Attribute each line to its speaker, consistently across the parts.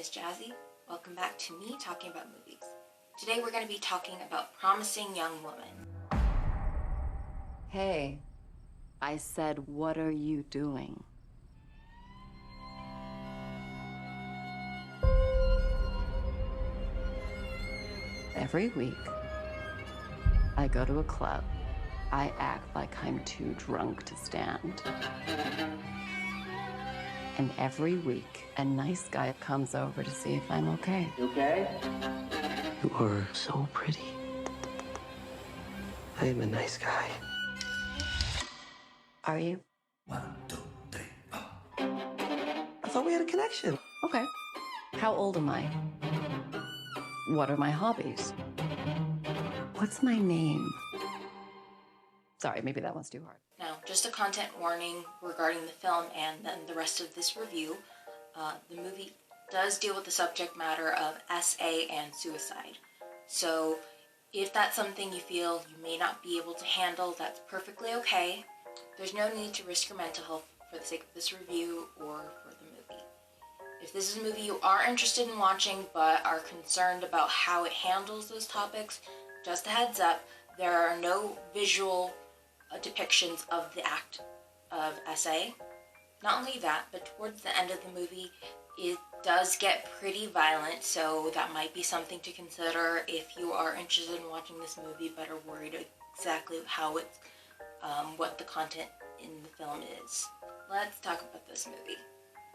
Speaker 1: is Jazzy. Welcome back to me talking about movies. Today we're going to be talking about Promising Young Woman.
Speaker 2: Hey, I said, what are you doing? Every week, I go to a club. I act like I'm too drunk to stand. And every week, a nice guy comes over to see if I'm okay.
Speaker 3: You okay?
Speaker 4: You are so pretty. I am a nice guy.
Speaker 2: Are you?
Speaker 4: 1, 2, 3, 4. I thought we had a connection.
Speaker 2: Okay. How old am I? What are my hobbies? What's my name? Sorry, maybe that one's too hard.
Speaker 1: Now, just a content warning regarding the film and then the rest of this review. The movie does deal with the subject matter of SA and suicide. So if that's something you feel you may not be able to handle, that's perfectly okay. There's no need to risk your mental health for the sake of this review or for the movie. If this is a movie you are interested in watching but are concerned about how it handles those topics, just a heads up, there are no visual depictions of the act of SA. Not only that, but towards the end of the movie, it does get pretty violent, so that might be something to consider if you are interested in watching this movie but are worried exactly how it's, what the content in the film is. Let's talk about this movie.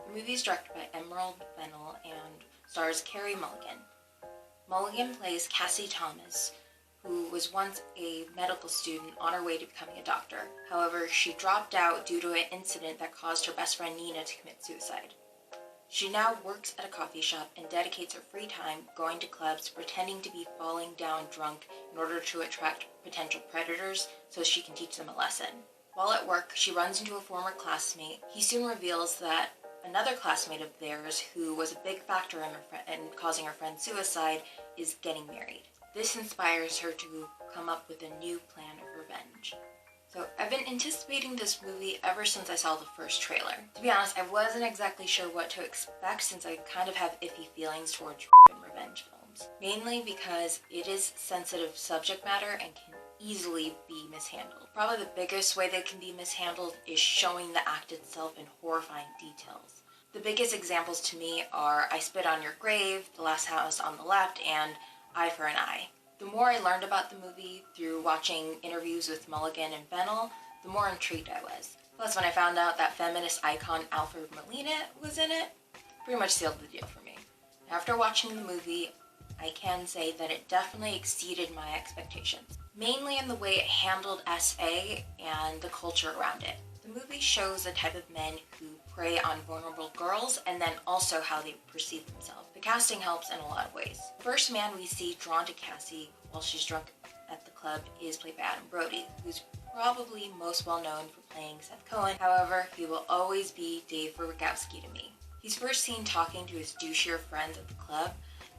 Speaker 1: The movie is directed by Emerald Fennell and stars Carey Mulligan. Mulligan plays Cassie Thomas, who was once a medical student on her way to becoming a doctor. However, she dropped out due to an incident that caused her best friend Nina to commit suicide. She now works at a coffee shop and dedicates her free time going to clubs, pretending to be falling down drunk in order to attract potential predators so she can teach them a lesson. While at work, she runs into a former classmate. He soon reveals that another classmate of theirs, who was a big factor in causing her friend's suicide, is getting married. This inspires her to come up with a new plan of revenge. So I've been anticipating this movie ever since I saw the first trailer. To be honest, I wasn't exactly sure what to expect since I kind of have iffy feelings towards revenge films. Mainly because it is sensitive subject matter and can easily be mishandled. Probably the biggest way that can be mishandled is showing the act itself in horrifying details. The biggest examples to me are I Spit on Your Grave, The Last House on the Left, and Eye for an Eye. The more I learned about the movie through watching interviews with Mulligan and Fennell, the more intrigued I was. Plus, when I found out that feminist icon Alfred Molina was in it, pretty much sealed the deal for me. After watching the movie, I can say that it definitely exceeded my expectations, mainly in the way it handled SA and the culture around it. The movie shows the type of men who prey on vulnerable girls and then also how they perceive themselves. The casting helps in a lot of ways. The first man we see drawn to Cassie while she's drunk at the club is played by Adam Brody, who's probably most well known for playing Seth Cohen. However, he will always be Dave Rogowski to me. He's first seen talking to his douchier friends at the club,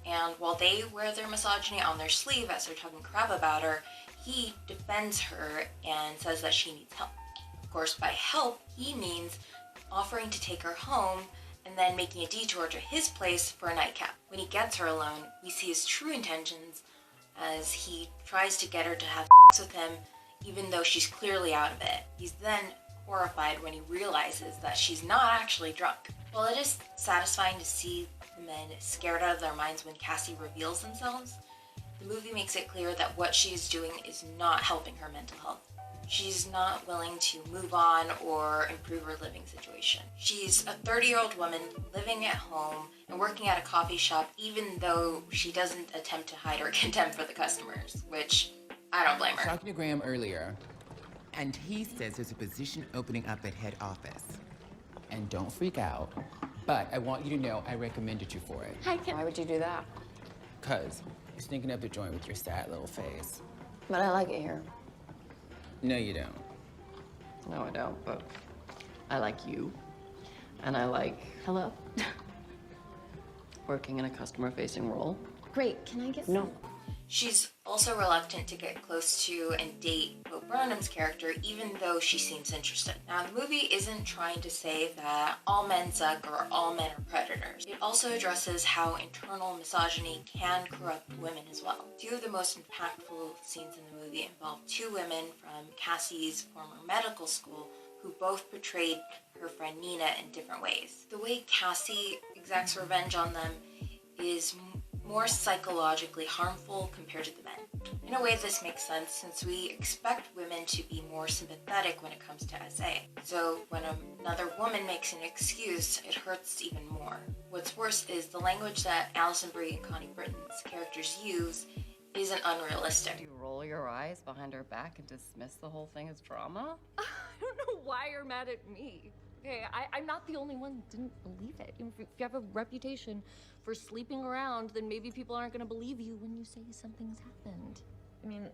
Speaker 1: and while they wear their misogyny on their sleeve as they're talking crap about her, he defends her and says that she needs help. Of course, by help, he means offering to take her home and then making a detour to his place for a nightcap. When he gets her alone, we see his true intentions as he tries to get her to have sex with him even though she's clearly out of it. He's then horrified when he realizes that she's not actually drunk. While it is satisfying to see the men scared out of their minds when Cassie reveals themselves, the movie makes it clear that what she is doing is not helping her mental health. She's not willing to move on or improve her living situation. She's a 30-year-old woman living at home and working at a coffee shop even though she doesn't attempt to hide her contempt for the customers, which I don't blame her.
Speaker 3: Talking to Graham earlier, and he says there's a position opening up at head office. And don't freak out, but I want you to know I recommended you for it.
Speaker 2: Why would you do that?
Speaker 3: 'Cause you're stinking up the joint with your sad little face.
Speaker 2: But I like it here.
Speaker 3: No, you don't.
Speaker 2: No, I don't, but I like you. And I like, hello, working in a customer-facing role.
Speaker 5: Great, can I get
Speaker 2: No.
Speaker 1: She's also reluctant to get close to and date Bo Burnham's character, even though she seems interested. Now, the movie isn't trying to say that all men suck or all men are predators. It also addresses how internal misogyny can corrupt women as well. Two of the most impactful scenes in the movie involve two women from Cassie's former medical school who both portrayed her friend Nina in different ways. The way Cassie exacts revenge on them is more psychologically harmful compared to the men. In a way, this makes sense since we expect women to be more sympathetic when it comes to SA. So when another woman makes an excuse, it hurts even more. What's worse is the language that Alison Brie and Connie Britton's characters use isn't unrealistic.
Speaker 2: Do you roll your eyes behind her back and dismiss the whole thing as drama? I don't know why you're mad at me. Okay, I'm not the only one who didn't believe it. If you have a reputation for sleeping around, then maybe people aren't going to believe you when you say something's happened. I mean,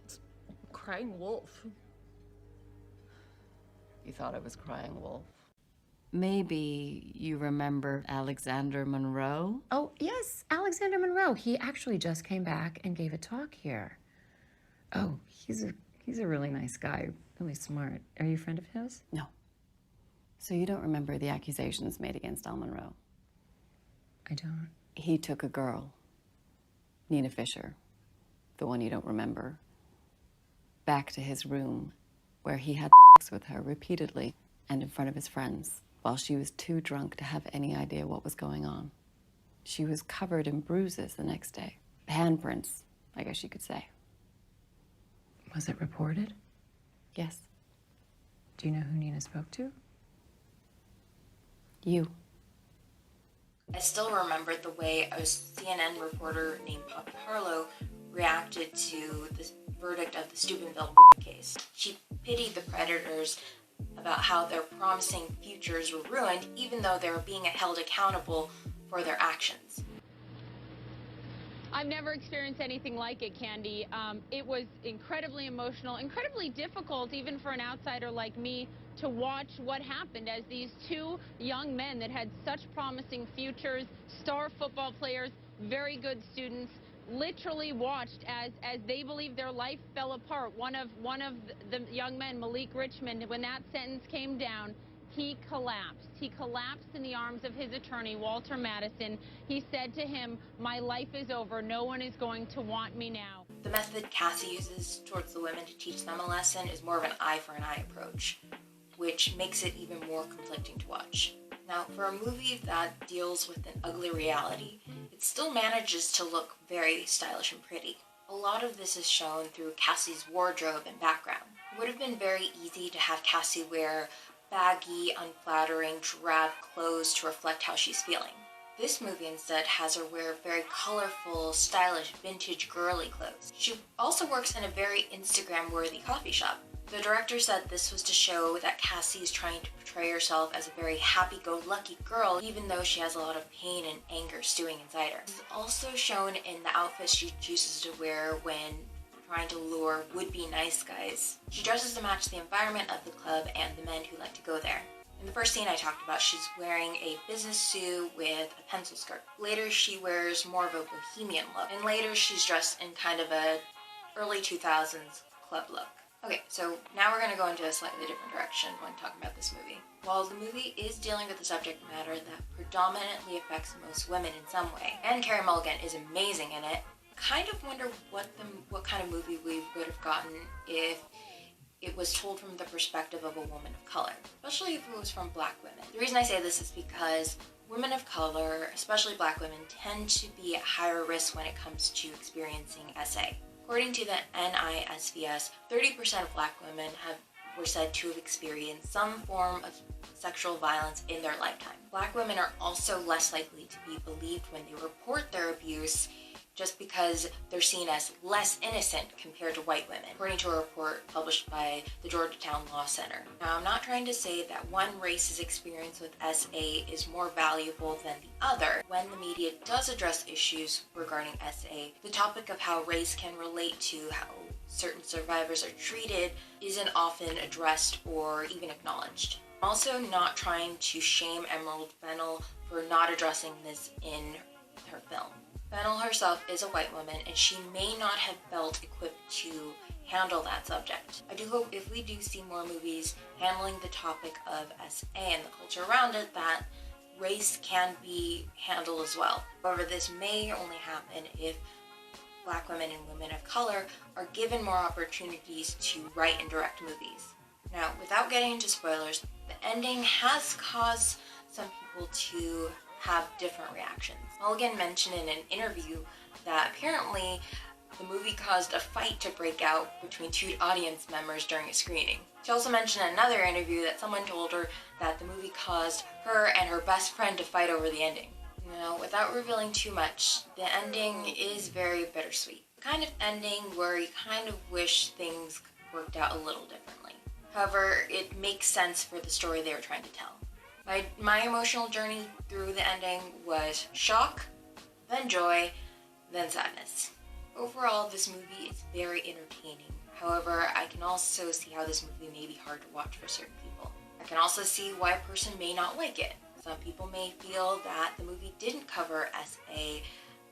Speaker 2: it's crying wolf. You thought I was crying wolf? Maybe you remember Alexander Monroe?
Speaker 5: Oh, yes, Alexander Monroe. He actually just came back and gave a talk here. Oh, he's a really nice guy, really smart. Are you a friend of his?
Speaker 2: No. So you don't remember the accusations made against Al Monroe?
Speaker 5: I don't.
Speaker 2: He took a girl, Nina Fisher, the one you don't remember, back to his room where he had sex with her repeatedly and in front of his friends while she was too drunk to have any idea what was going on. She was covered in bruises the next day. Handprints, I guess you could say.
Speaker 5: Was it reported?
Speaker 2: Yes.
Speaker 5: Do you know who Nina spoke to?
Speaker 2: You.
Speaker 1: I still remember the way a CNN reporter named Poppy Harlow reacted to the verdict of the Steubenville case. She pitied the predators about how their promising futures were ruined, even though they were being held accountable for their actions.
Speaker 6: I've never experienced anything like it, Candy. It was incredibly emotional, incredibly difficult, even for an outsider like me, to watch what happened as these two young men that had such promising futures, star football players, very good students, literally watched as they believed their life fell apart. One of the young men, Malik Richmond, when that sentence came down, he collapsed. He collapsed in the arms of his attorney, Walter Madison. He said to him, "My life is over. No one is going to want me now."
Speaker 1: The method Cassie uses towards the women to teach them a lesson is more of an eye for an eye approach, which makes it even more conflicting to watch. Now, for a movie that deals with an ugly reality, it still manages to look very stylish and pretty. A lot of this is shown through Cassie's wardrobe and background. It would have been very easy to have Cassie wear baggy, unflattering, drab clothes to reflect how she's feeling. This movie instead has her wear very colorful, stylish, vintage, girly clothes. She also works in a very Instagram-worthy coffee shop. The director said this was to show that Cassie is trying to portray herself as a very happy-go-lucky girl, even though she has a lot of pain and anger stewing inside her. This is also shown in the outfits she chooses to wear when trying to lure would-be nice guys. She dresses to match the environment of the club and the men who like to go there. In the first scene I talked about, she's wearing a business suit with a pencil skirt. Later she wears more of a bohemian look, and later she's dressed in kind of a early 2000s club look. Okay, so now we're going to go into a slightly different direction when talking about this movie. While the movie is dealing with a subject matter that predominantly affects most women in some way, and Carey Mulligan is amazing in it, kind of wonder what kind of movie we would have gotten if it was told from the perspective of a woman of color, especially if it was from Black women. The reason I say this is because women of color, especially Black women, tend to be at higher risk when it comes to experiencing SA. According to the NISVS, 30% of Black women were said to have experienced some form of sexual violence in their lifetime. Black women are also less likely to be believed when they report their abuse, just because they're seen as less innocent compared to white women, according to a report published by the Georgetown Law Center. Now, I'm not trying to say that one race's experience with SA is more valuable than the other. When the media does address issues regarding SA, the topic of how race can relate to how certain survivors are treated isn't often addressed or even acknowledged. I'm also not trying to shame Emerald Fennell for not addressing this in her film. Fennell herself is a white woman, and she may not have felt equipped to handle that subject. I do hope if we do see more movies handling the topic of SA and the culture around it, that race can be handled as well. However, this may only happen if Black women and women of color are given more opportunities to write and direct movies. Now, without getting into spoilers, the ending has caused some people to have different reactions. Mulligan mentioned in an interview that apparently the movie caused a fight to break out between two audience members during a screening. She also mentioned in another interview that someone told her that the movie caused her and her best friend to fight over the ending. Now, without revealing too much, the ending is very bittersweet. The kind of ending where you kind of wish things worked out a little differently. However, it makes sense for the story they were trying to tell. My emotional journey through the ending was shock, then joy, then sadness. Overall, this movie is very entertaining. However, I can also see how this movie may be hard to watch for certain people. I can also see why a person may not like it. Some people may feel that the movie didn't cover SA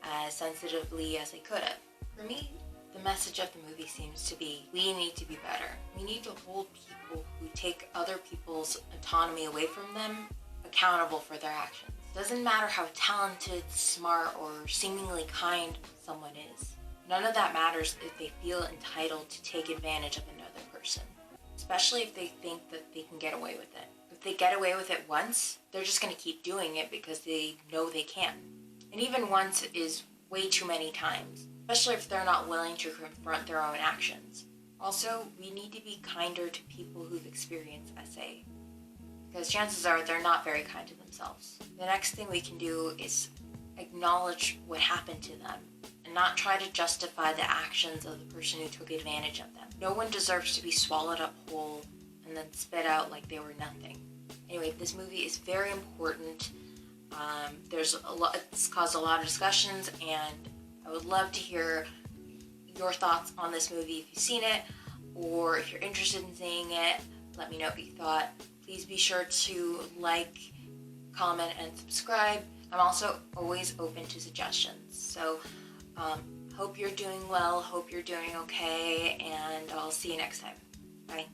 Speaker 1: as sensitively as they could have. For me, the message of the movie seems to be, we need to be better. We need to hold people who take other people's autonomy away from them accountable for their actions. It doesn't matter how talented, smart, or seemingly kind someone is. None of that matters if they feel entitled to take advantage of another person, especially if they think that they can get away with it. If they get away with it once, they're just going to keep doing it because they know they can. And even once is way too many times, especially if they're not willing to confront their own actions. Also, we need to be kinder to people who've experienced SA, because chances are they're not very kind to themselves. The next thing we can do is acknowledge what happened to them and not try to justify the actions of the person who took advantage of them. No one deserves to be swallowed up whole and then spit out like they were nothing. Anyway, this movie is very important. It's caused a lot of discussions, and I would love to hear your thoughts on this movie if you've seen it, or if you're interested in seeing it, let me know what you thought. Please be sure to like, comment, and subscribe. I'm also always open to suggestions. So, hope you're doing well, hope you're doing okay, and I'll see you next time. Bye.